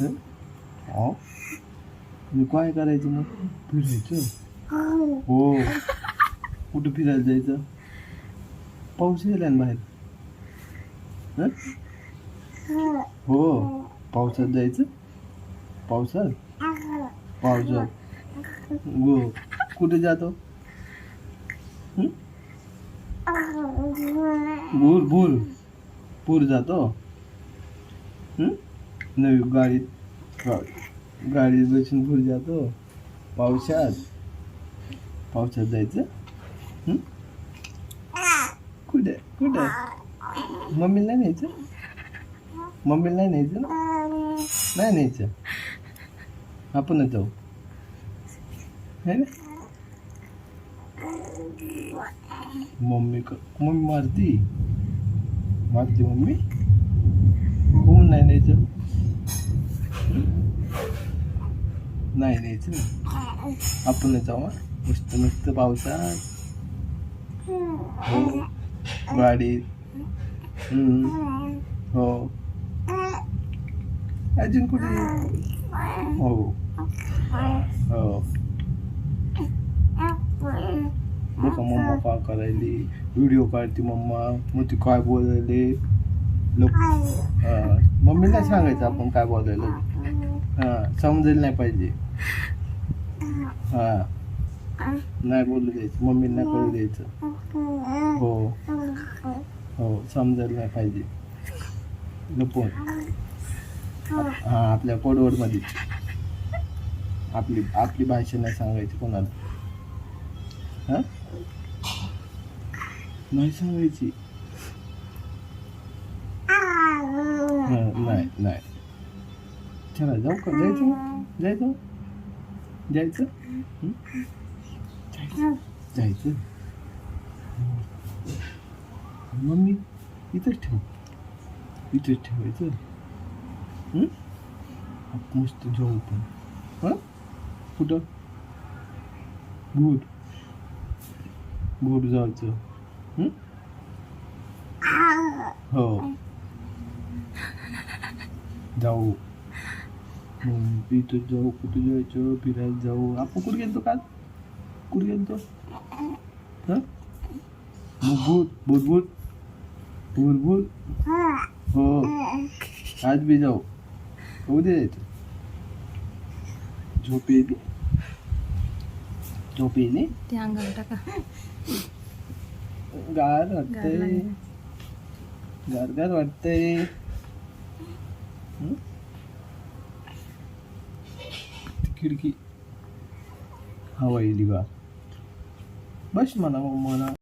हं? हो मी काय करायचं मग फिरायचं हो कुठं फिरायला जायचं पाऊस यायला ना बाहेर हं? हो पावसात जायचं पावसात पावसात हो कुठे जातो हं? भूर भूर पूर जातो हं? नवी गाडीत बसून भूर जातो पावसात पावसात जायचं हं? कुठे कुठे मम्मीला नाही न्यायचं मम्मीला नाही न्यायचं नाही न्यायचं आपणच जाऊ है ना मम्मी मारती मम्मी कोण नाही न्यायचं नाही न्यायचं आपणच जाऊ मस्त मस्त पावसात हो गाडीत हो अजून कुठे हो हो बघा मम्मा काय करायली व्हिडिओ काढते मम्मा मग ती काय बोलायले लोक मम्मीला सांगायचं आपण काय बोलायला समजायला नाही पाहिजे नाही बोलू द्यायचं मम्मीला नाही कळू द्यायचं हो हो समजायला नाही पाहिजे लपून आपल्या कोडवडमध्ये आपली भाषा नाही सांगायची कोणाला नाही सांगायची नाही नाही चला जाऊ का जायचं जायचं जायचं मम्मी इथंच ठेवायचं मस्त जाऊ पण कुठं भूट जायचं हो जाऊ इथं जाऊ कुठे जायचं फिरायला जाऊ आपण कुठे गेलतो काल कुठे गेलतो भूट हो आज बी जाऊ उद्या जायचं झोप येते ते अंगावर टाका गार वाटतंय गार वाटतंय खिडकी हवा येईल बा बस म्हणा मग मला